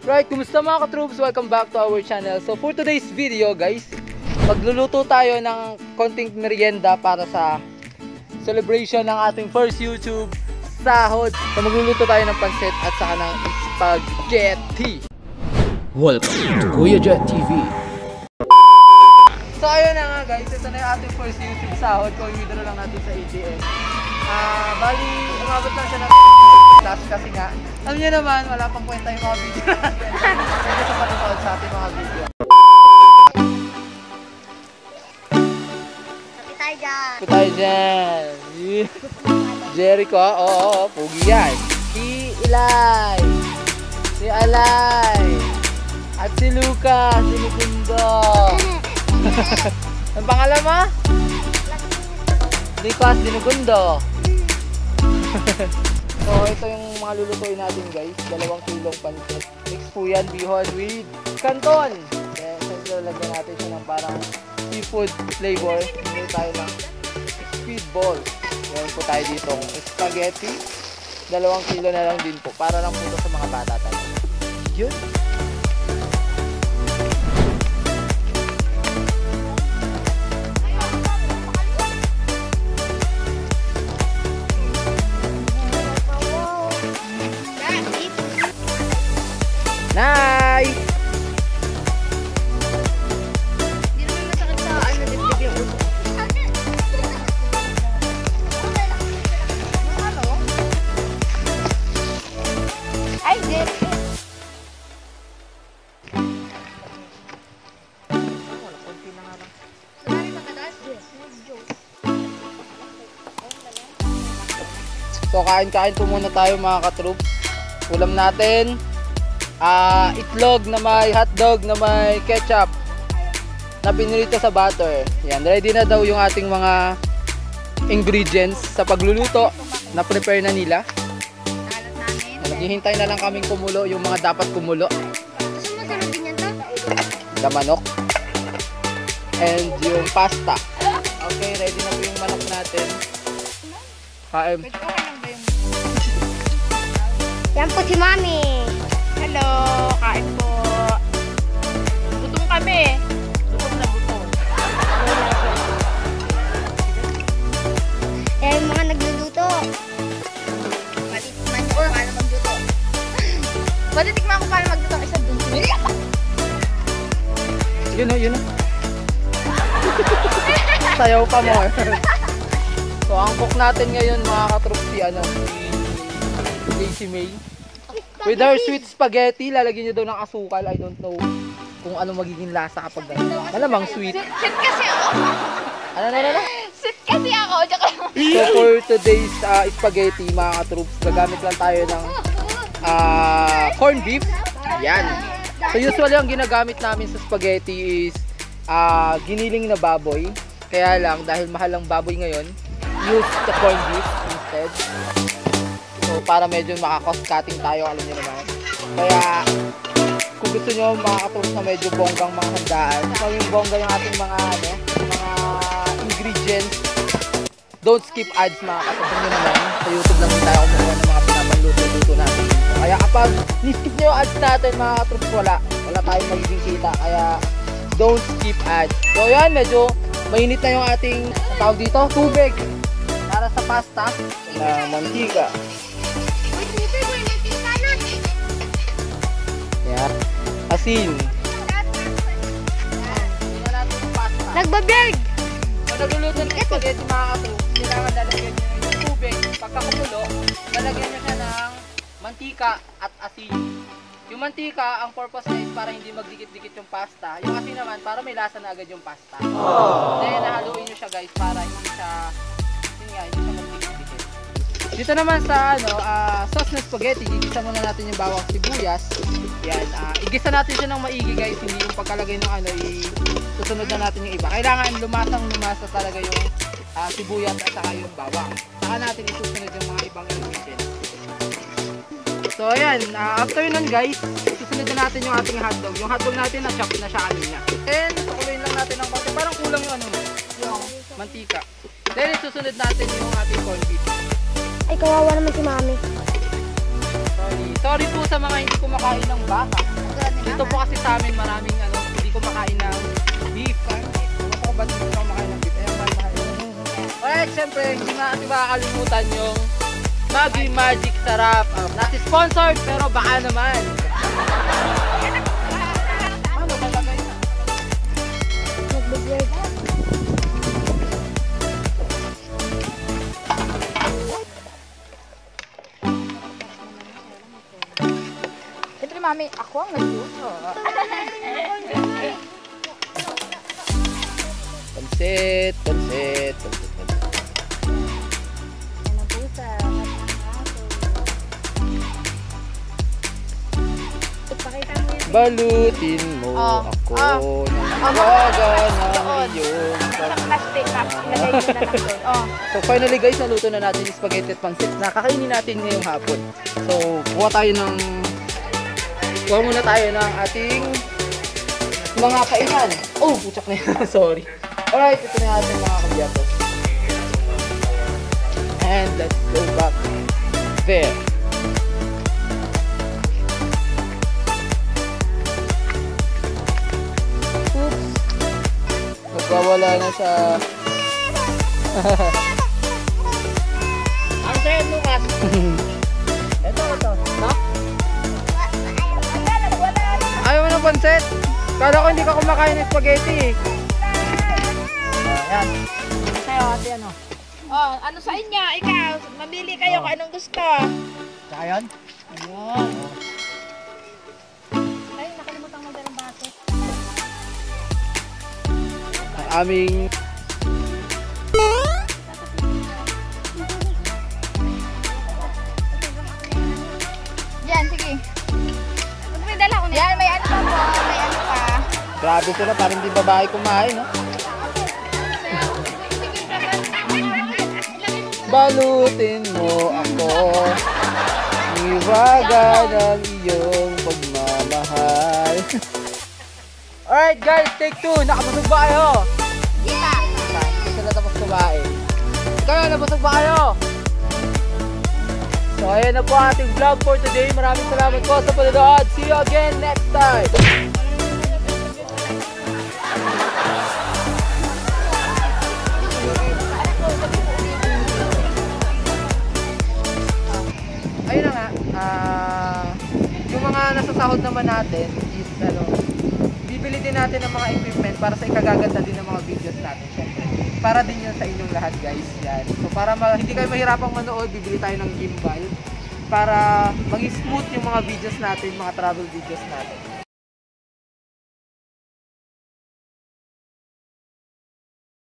Right, kumusta mga ka-troops? Welcome back to our channel. So for today's video guys, magluluto tayo ng konting merienda para sa celebration ng ating first YouTube sahod. So magluluto tayo ng pansit at saka ng spaghetti. Welcome to Kuya Jet TV. So ayun na nga guys, ito na yung ating first YouTube sahod. Kung withdraw lang natin sa ATM. Bali, umabot lang siya ng plus kasi nga, alam niyo naman, wala pang kwenta yung mga video natin. Hindi sa panonood sa ating mga video. Sabi tayo dyan. Sabi tayo dyan. Jericho, oo, pugi yan. Si Ilay. Si Alay. At si Luca, si Lukundo. Ang pangalan mo? Lucas Dinugundo. So ito yung mga lulutuin natin guys, 2 kilong pansit. Mix po yan, bihon with canton. Kaya lagyan natin siya ng parang seafood flavor. Hindi tayo ng speedball. Meron po tayo ditong spaghetti. 2 kilo na lang din po, para lang po ito sa mga bata talaga. Yun. Nice! Hindi naman masakit sa dibdib yung ulo. Ano? Ay, dip. Wala, konti na nga lang. Marami ba kataas? Yes. So kain-kain po muna tayo mga ka-troops. Ulam natin, itlog na may hotdog na may ketchup na pinirito sa butter. Yan, ready na daw yung ating mga ingredients sa pagluluto. Na-prepare na nila. Nakalat namin. Naghihintay na lang kaming kumulo yung mga dapat kumulo. Gusto mo sarap din yan to? The manok and yung pasta. Okay, ready na po yung manok natin. Kain. Okay lang ba yung... Yan po si Mami. Hello, kain po. Gutom kami. Gutom na gutom. Eh, yung mga nagluluto. Matitikman nyo paano magluto. Matitikman ko paano magluto ng isang dun. Yun o, yun o. Sayaw pa more. So, ang cook natin ngayon mga ka-troops si Daisy May. With our sweet spaghetti, lalagyan nyo daw ng asukal. I don't know kung ano magiging lasa kapag gano'n. Malamang sweet. Sit kasi ako. Ano? Sit kasi ako. So for today's spaghetti mga ka-troops, gagamit lang tayo ng corned beef. Yan. So usually ang ginagamit namin sa spaghetti is giniling na baboy. Kaya lang, dahil mahal ang baboy ngayon, use the corned beef instead. So para medyo maka-cost cutting tayo, alam niyo naman. Kaya kung gusto niyo mga ka-troops na medyo bonggang mga handaan, maging bongga yung ating mga ingredients, don't skip ads mga ka-troops niyo naman. Sa YouTube lang din tayo kumuha ng mga pinapangluto-luto natin. Kaya kapag ni-skip niyo yung ads natin mga ka-troops, wala tayong magiging kita. Kaya don't skip ads. So yan, medyo mainit na yung ating tawag dito, tubig para sa pasta na mantika. Yan. Asin. Nagbablurg! So nagluluto ng spaghetti mga ka-troops, kailangan lalagyan nyo yung tubig. Pagka kumulo, lalagyan nyo siya ng mantika at asin. Yung mantika, ang purpose niya is para hindi magdikit-dikit yung pasta. Yung asin naman, para may lasa na agad yung pasta. Then nahaluin nyo siya guys, para hindi siya magdikit-dikit. Dito naman sa sauce na spaghetti, igisa muna natin yung bawang sibuyas. Yan, igisa natin siya ng maigi guys, hindi yung pagkalagay ng susunod na natin yung iba. Kailangan lumasa talaga yung sibuyas at saka yung bawang. Saka natin isusunod yung mga ibang ingredients. So ayan, after nun guys, susunod na natin yung ating hotdog. Yung hotdog natin na-chop na siya kanina. And pakuloyin lang natin ng konti, parang kulang yung yung mantika. Then isusunod natin yung ating corned beef. Ay, kawawa naman si Mami. So Sorry po sa mga hindi kumakain ng baka. Tulad ni Dito po kasi sa amin maraming hindi kumakain ng beef. Ano po ba dito kumakain ng beef? Ayan, mahal. Alright, syempre, hindi nga kasi makakalimutan yung Maggi Magic Sarap. Not sponsored, pero baka naman. Ano, malagay na. Nag-blur na. Siyempre, mami, ako ang nagluto. Pansit. Ano po sa ipakita mo yun. Balutin mo Oh, ako oh. ng waga ng iyong Sa plastic cup, ilagay mo na lang doon. Oh. So finally guys, naluto na natin yung spaghetti at pansit na kakainin natin ngayong hapon. So kuha muna tayo ng ating mga kainan. Oh, putsak na yan. Sorry. Alright, ito na ating mga kabyatos. And let's go back there. Oops. Nagwawala na sa... Ang sa'yo, Lucas. Ito. No? Ayaw mo ng pansit? Kala ko hindi ka kumakain ng spaghetti. Ayan. Sa'yo, ate, ano? Oh, ano sa inyo? Ikaw, mamili kayo kung anong gusto. Saka yan? Ayun. Ay, nakalimutan mo ng baso. Ang aming... Yan, sige. May dala ko na. Yan, may ano pa po. May ano pa. Grabe sila, parang hindi babae kumain, no? Balutin mo ako, iwaga ng iyong pagmamahal. Alright guys, take 2. Nakabusog ba kayo? Yeah. Hindi sila tapos kumain. Kayo, nabusog ba kayo? So ayan na po ating vlog for today. Maraming salamat po sa panonood. See you again next time. Ayun na nga, yung mga nasa sahod naman natin is bibili din natin ng mga equipment para sa ikagaganda din ng mga videos natin, syempre. Para din yun sa inyong lahat guys, yan. So para hindi kayo mahirapang manood, bibili tayo ng gimbal para maging smooth yung mga videos natin, mga travel videos natin.